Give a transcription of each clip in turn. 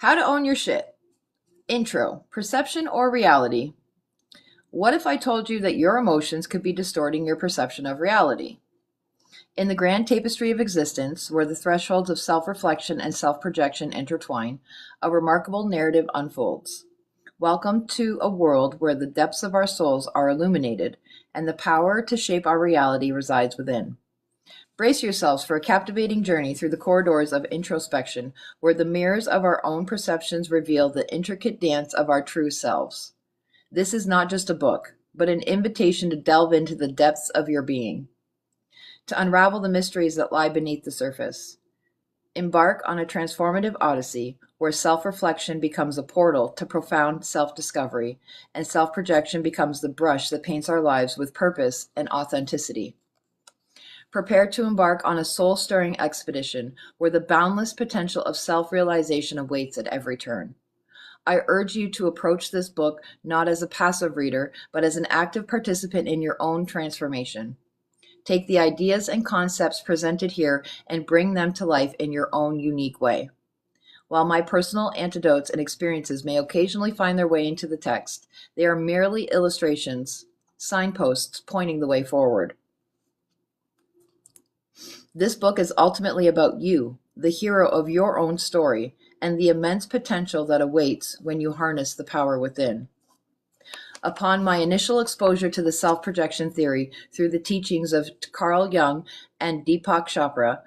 How to own your shit. Intro. Perception or reality? What if I told you that your emotions could be distorting your perception of reality? In the grand tapestry of existence, where the thresholds of self-reflection and self-projection intertwine, a remarkable narrative unfolds. Welcome to a world where the depths of our souls are illuminated and the power to shape our reality resides within. Brace yourselves for a captivating journey through the corridors of introspection, where the mirrors of our own perceptions reveal the intricate dance of our true selves. This is not just a book, but an invitation to delve into the depths of your being, to unravel the mysteries that lie beneath the surface. Embark on a transformative odyssey where self-reflection becomes a portal to profound self-discovery, and self-projection becomes the brush that paints our lives with purpose and authenticity. Prepare to embark on a soul-stirring expedition where the boundless potential of self-realization awaits at every turn. I urge you to approach this book not as a passive reader, but as an active participant in your own transformation. Take the ideas and concepts presented here and bring them to life in your own unique way. While my personal anecdotes and experiences may occasionally find their way into the text, they are merely illustrations, signposts pointing the way forward. This book is ultimately about you, the hero of your own story, and the immense potential that awaits when you harness the power within. Upon my initial exposure to the self-projection theory through the teachings of Carl Jung and Deepak Chopra,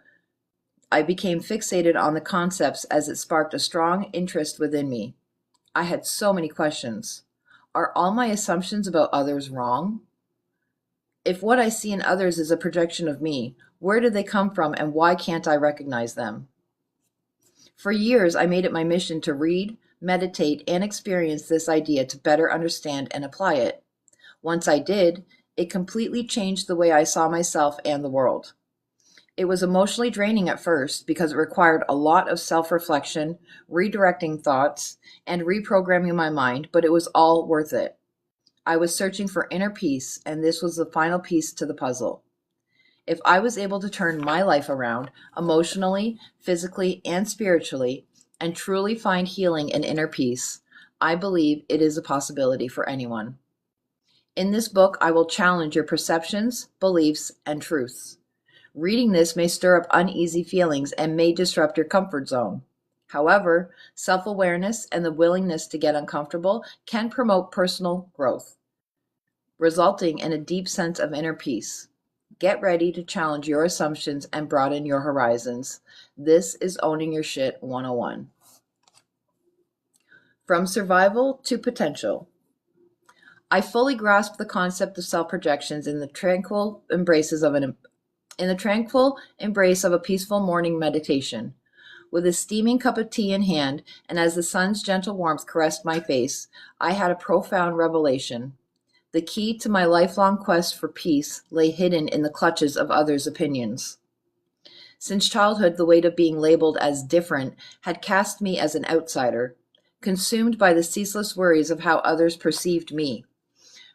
I became fixated on the concepts as it sparked a strong interest within me. I had so many questions. Are all my assumptions about others wrong? If what I see in others is a projection of me, where did they come from and why can't I recognize them? For years, I made it my mission to read, meditate, and experience this idea to better understand and apply it. Once I did, it completely changed the way I saw myself and the world. It was emotionally draining at first because it required a lot of self-reflection, redirecting thoughts, and reprogramming my mind, but it was all worth it. I was searching for inner peace, and this was the final piece to the puzzle. If I was able to turn my life around emotionally, physically, and spiritually, and truly find healing and inner peace, I believe it is a possibility for anyone. In this book, I will challenge your perceptions, beliefs, and truths. Reading this may stir up uneasy feelings and may disrupt your comfort zone. However, self-awareness and the willingness to get uncomfortable can promote personal growth, resulting in a deep sense of inner peace. Get ready to challenge your assumptions and broaden your horizons. This is Owning Your Shit 101. From survival to potential. I fully grasp the concept of self-projections in the tranquil embrace of a peaceful morning meditation. With a steaming cup of tea in hand, and as the sun's gentle warmth caressed my face, I had a profound revelation. The key to my lifelong quest for peace lay hidden in the clutches of others' opinions. Since childhood, the weight of being labeled as different had cast me as an outsider, consumed by the ceaseless worries of how others perceived me.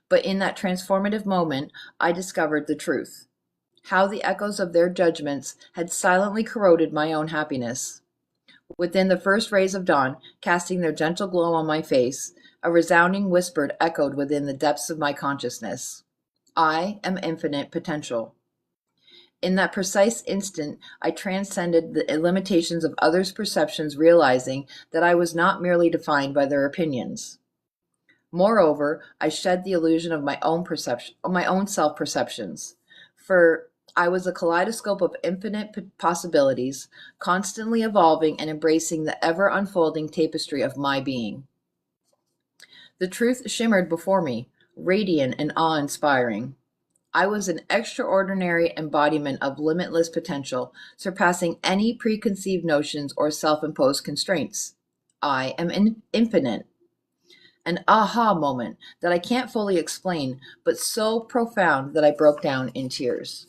But in that transformative moment, I discovered the truth. How the echoes of their judgments had silently corroded my own happiness. Within the first rays of dawn, casting their gentle glow on my face, a resounding whisper echoed within the depths of my consciousness. I am infinite potential. In that precise instant, I transcended the limitations of others' perceptions, realizing that I was not merely defined by their opinions. Moreover, I shed the illusion of my own self-perceptions, for I was a kaleidoscope of infinite possibilities, constantly evolving and embracing the ever-unfolding tapestry of my being. The truth shimmered before me, radiant and awe-inspiring. I was an extraordinary embodiment of limitless potential, surpassing any preconceived notions or self-imposed constraints. I am infinite. An aha moment that I can't fully explain, but so profound that I broke down in tears.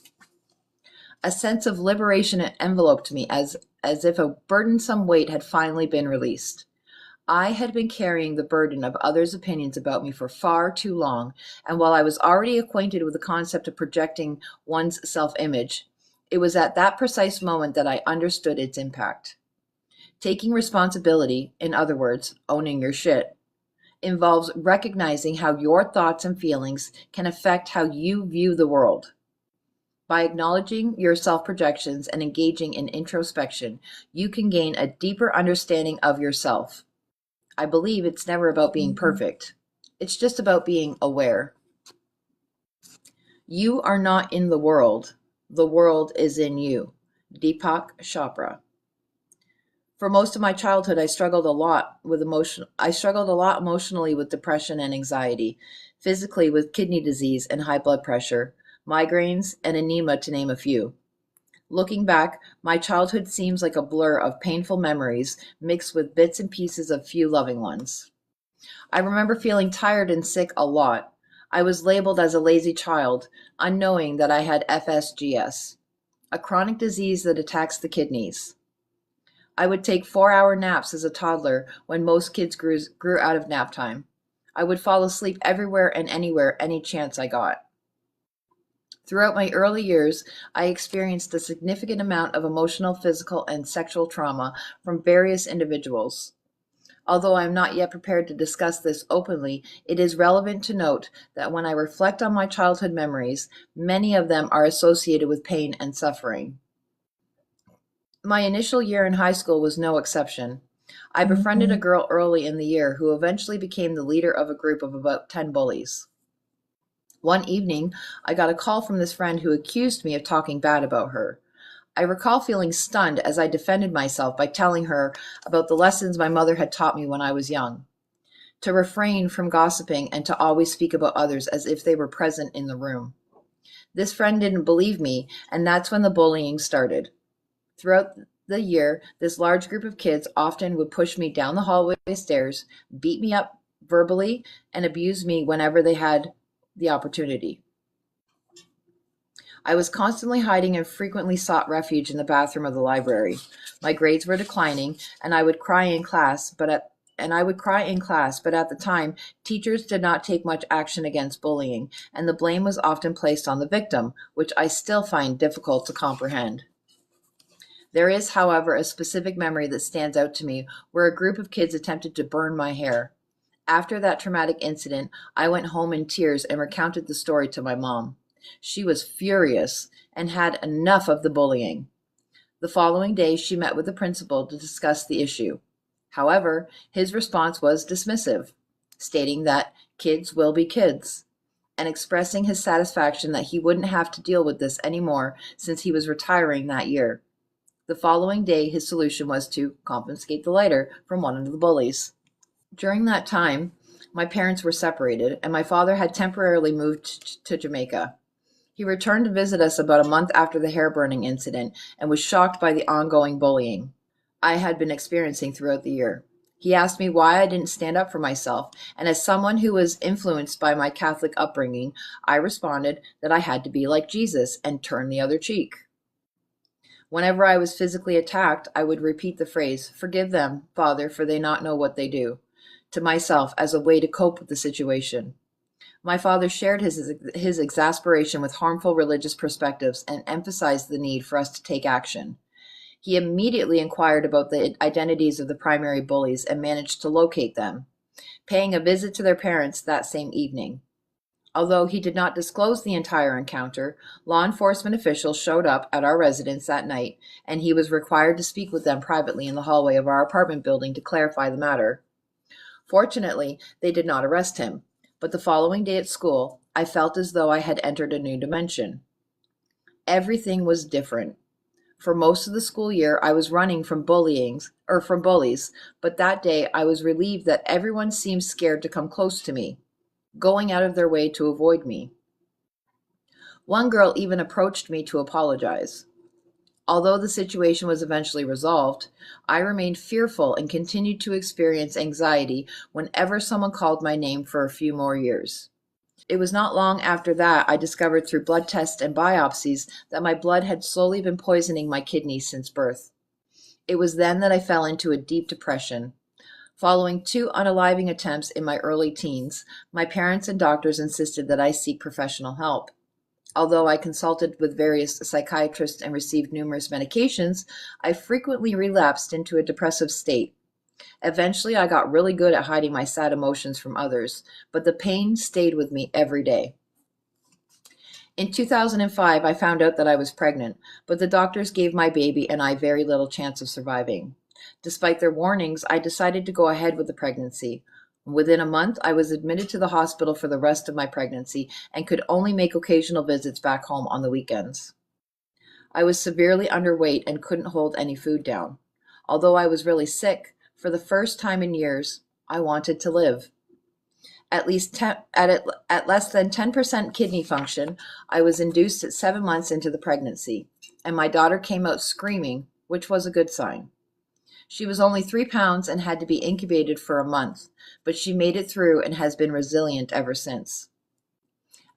A sense of liberation enveloped me as if a burdensome weight had finally been released. I had been carrying the burden of others' opinions about me for far too long, and while I was already acquainted with the concept of projecting one's self-image, it was at that precise moment that I understood its impact. Taking responsibility, in other words, owning your shit, involves recognizing how your thoughts and feelings can affect how you view the world. By acknowledging your self projections and engaging in introspection, you can gain a deeper understanding of yourself. I believe it's never about being perfect, it's just about being aware. You are not in the world is in you. Deepak Chopra. For most of my childhood, I struggled a lot emotionally with depression and anxiety, physically with kidney disease and high blood pressure, migraines, and anemia to name a few. Looking back, my childhood seems like a blur of painful memories mixed with bits and pieces of few loving ones. I remember feeling tired and sick a lot. I was labeled as a lazy child, unknowing that I had FSGS, a chronic disease that attacks the kidneys. I would take 4-hour naps as a toddler when most kids grew out of nap time. I would fall asleep everywhere and anywhere any chance I got. Throughout my early years, I experienced a significant amount of emotional, physical, and sexual trauma from various individuals. Although I am not yet prepared to discuss this openly, it is relevant to note that when I reflect on my childhood memories, many of them are associated with pain and suffering. My initial year in high school was no exception. I befriended a girl early in the year who eventually became the leader of a group of about 10 bullies. One evening, I got a call from this friend who accused me of talking bad about her. I recall feeling stunned as I defended myself by telling her about the lessons my mother had taught me when I was young, to refrain from gossiping and to always speak about others as if they were present in the room. This friend didn't believe me, and that's when the bullying started. Throughout the year, this large group of kids often would push me down the hallway stairs, beat me up verbally, and abuse me whenever they had the opportunity. I was constantly hiding and frequently sought refuge in the bathroom of the library. My grades were declining, and I would cry in class, but at the time, teachers did not take much action against bullying, and the blame was often placed on the victim, which I still find difficult to comprehend. There is, however, a specific memory that stands out to me where a group of kids attempted to burn my hair. After that traumatic incident, I went home in tears and recounted the story to my mom. She was furious and had enough of the bullying. The following day, she met with the principal to discuss the issue. However, his response was dismissive, stating that kids will be kids, and expressing his satisfaction that he wouldn't have to deal with this anymore since he was retiring that year. The following day, his solution was to confiscate the lighter from one of the bullies. During that time, my parents were separated, and my father had temporarily moved to Jamaica. He returned to visit us about a month after the hair burning incident and was shocked by the ongoing bullying I had been experiencing throughout the year. He asked me why I didn't stand up for myself, and as someone who was influenced by my Catholic upbringing, I responded that I had to be like Jesus and turn the other cheek. Whenever I was physically attacked, I would repeat the phrase, "Forgive them, Father, for they not know what they do," to myself as a way to cope with the situation. My father shared his exasperation with harmful religious perspectives and emphasized the need for us to take action. He immediately inquired about the identities of the primary bullies and managed to locate them, paying a visit to their parents that same evening. Although he did not disclose the entire encounter, law enforcement officials showed up at our residence that night, and he was required to speak with them privately in the hallway of our apartment building to clarify the matter. Fortunately, they did not arrest him, but the following day at school, I felt as though I had entered a new dimension. Everything was different. For most of the school year, I was running from bullies, but that day I was relieved that everyone seemed scared to come close to me, going out of their way to avoid me. One girl even approached me to apologize. Although the situation was eventually resolved, I remained fearful and continued to experience anxiety whenever someone called my name for a few more years. It was not long after that I discovered through blood tests and biopsies that my blood had slowly been poisoning my kidneys since birth. It was then that I fell into a deep depression. Following 2 unaliving attempts in my early teens, my parents and doctors insisted that I seek professional help. Although I consulted with various psychiatrists and received numerous medications, I frequently relapsed into a depressive state. Eventually, I got really good at hiding my sad emotions from others, but the pain stayed with me every day. In 2005, I found out that I was pregnant, but the doctors gave my baby and I very little chance of surviving. Despite their warnings, I decided to go ahead with the pregnancy. Within a month, I was admitted to the hospital for the rest of my pregnancy and could only make occasional visits back home on the weekends. I was severely underweight and couldn't hold any food down. Although I was really sick, for the first time in years, I wanted to live. At less than 10% kidney function, I was induced at 7 months into the pregnancy, and my daughter came out screaming, which was a good sign. She was only 3 pounds and had to be incubated for a month, but she made it through and has been resilient ever since.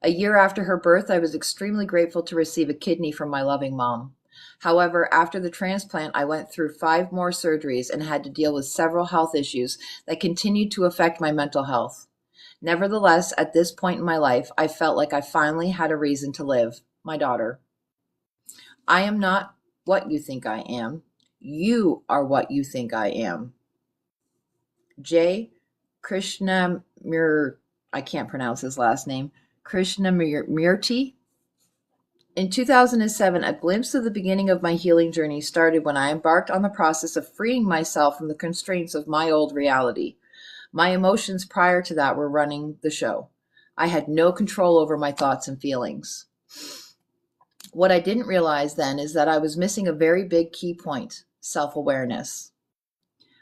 A year after her birth, I was extremely grateful to receive a kidney from my loving mom. However, after the transplant, I went through 5 more surgeries and had to deal with several health issues that continued to affect my mental health. Nevertheless, at this point in my life, I felt like I finally had a reason to live. My daughter. I am not what you think I am. You are what you think I am. J. Krishnamurti, I can't pronounce his last name, Krishnamurti. In 2007, a glimpse of the beginning of my healing journey started when I embarked on the process of freeing myself from the constraints of my old reality. My emotions prior to that were running the show. I had no control over my thoughts and feelings. What I didn't realize then is that I was missing a very big key point: self-awareness.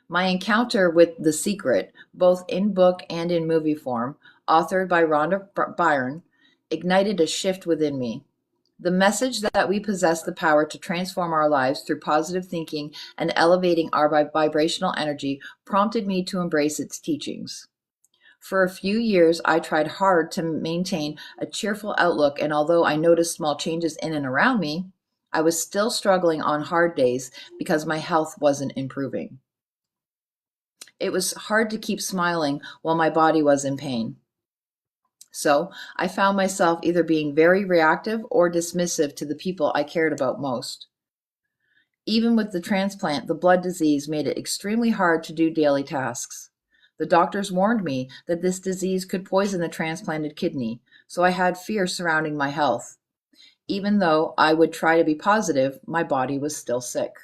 My encounter with The Secret, both in book and in movie form, authored by Rhonda Byrne, ignited a shift within me. The message that we possess the power to transform our lives through positive thinking and elevating our vibrational energy prompted me to embrace its teachings. For a few years, I tried hard to maintain a cheerful outlook, and although I noticed small changes in and around me, I was still struggling on hard days because my health wasn't improving. It was hard to keep smiling while my body was in pain. So I found myself either being very reactive or dismissive to the people I cared about most. Even with the transplant, the blood disease made it extremely hard to do daily tasks. The doctors warned me that this disease could poison the transplanted kidney, so I had fear surrounding my health. Even though I would try to be positive, my body was still sick.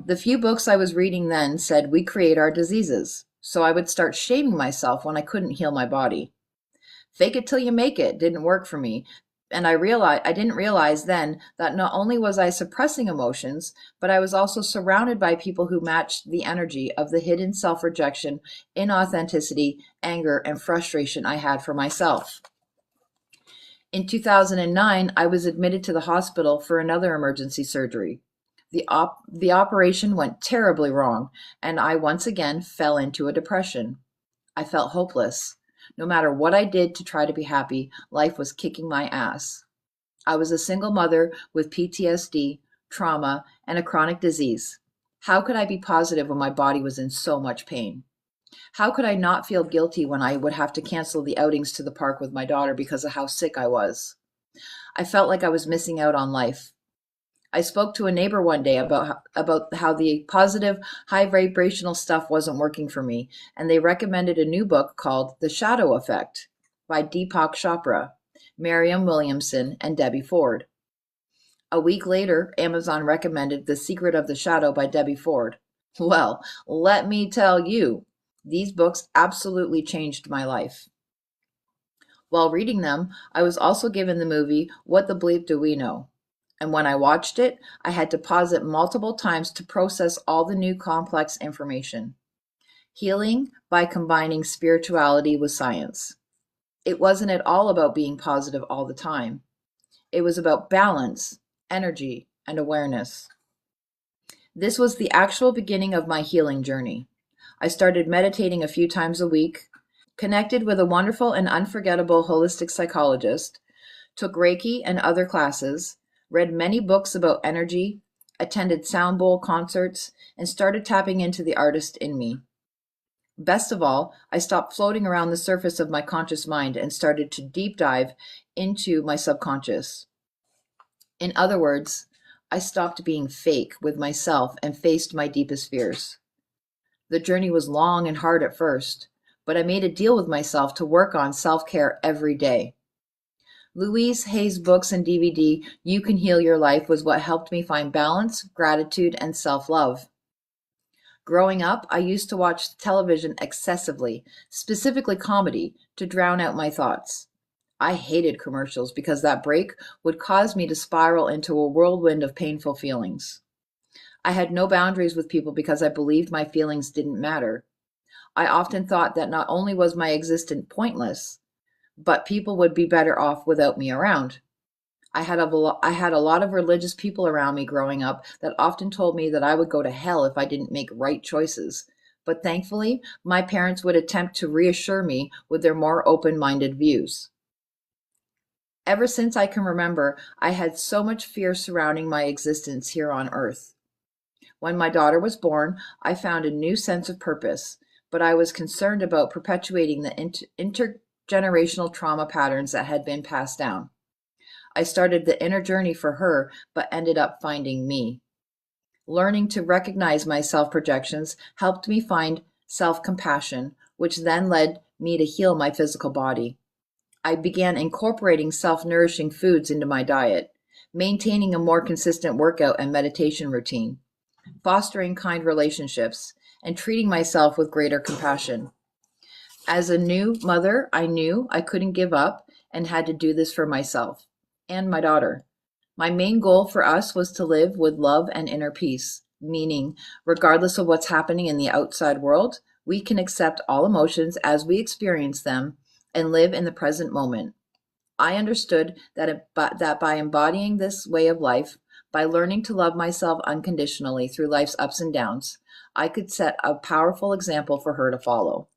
The few books I was reading then said we create our diseases, so I would start shaming myself when I couldn't heal my body. Fake it till you make it didn't work for me, and I didn't realize then that not only was I suppressing emotions, but I was also surrounded by people who matched the energy of the hidden self-rejection, inauthenticity, anger, and frustration I had for myself. In 2009, I was admitted to the hospital for another emergency surgery. The operation went terribly wrong, and I once again fell into a depression. I felt hopeless. No matter what I did to try to be happy, life was kicking my ass. I was a single mother with PTSD, trauma, and a chronic disease. How could I be positive when my body was in so much pain? How could I not feel guilty when I would have to cancel the outings to the park with my daughter because of how sick I was? I felt like I was missing out on life. I spoke to a neighbor one day about how the positive, high vibrational stuff wasn't working for me, and they recommended a new book called The Shadow Effect by Deepak Chopra, Mariam Williamson, and Debbie Ford. A week later, Amazon recommended The Secret of the Shadow by Debbie Ford. Well, let me tell you, these books absolutely changed my life. While reading them, I was also given the movie What the Bleep Do We Know? And when I watched it, I had to pause it multiple times to process all the new complex information. Healing by combining spirituality with science. It wasn't at all about being positive all the time. It was about balance, energy, and awareness. This was the actual beginning of my healing journey. I started meditating a few times a week, connected with a wonderful and unforgettable holistic psychologist, took Reiki and other classes, read many books about energy, attended sound bowl concerts, and started tapping into the artist in me. Best of all, I stopped floating around the surface of my conscious mind and started to deep dive into my subconscious. In other words, I stopped being fake with myself and faced my deepest fears. The journey was long and hard at first, but I made a deal with myself to work on self care every day. Louise Hay's books and DVD, You Can Heal Your Life, was what helped me find balance, gratitude, and self love. Growing up, I used to watch television excessively, specifically comedy, to drown out my thoughts. I hated commercials because that break would cause me to spiral into a whirlwind of painful feelings. I had no boundaries with people because I believed my feelings didn't matter. I often thought that not only was my existence pointless, but people would be better off without me around. I had a lot of religious people around me growing up that often told me that I would go to hell if I didn't make right choices. But thankfully, my parents would attempt to reassure me with their more open minded views. Ever since I can remember, I had so much fear surrounding my existence here on earth. When my daughter was born, I found a new sense of purpose, but I was concerned about perpetuating the intergenerational trauma patterns that had been passed down. I started the inner journey for her, but ended up finding me. Learning to recognize my self projections helped me find self compassion, which then led me to heal my physical body. I began incorporating self nourishing foods into my diet, maintaining a more consistent workout and meditation routine, fostering kind relationships, and treating myself with greater compassion. As a new mother, I knew I couldn't give up and had to do this for myself and my daughter. My main goal for us was to live with love and inner peace, meaning, regardless of what's happening in the outside world, we can accept all emotions as we experience them and live in the present moment. I understood that by embodying this way of life, by learning to love myself unconditionally through life's ups and downs, I could set a powerful example for her to follow.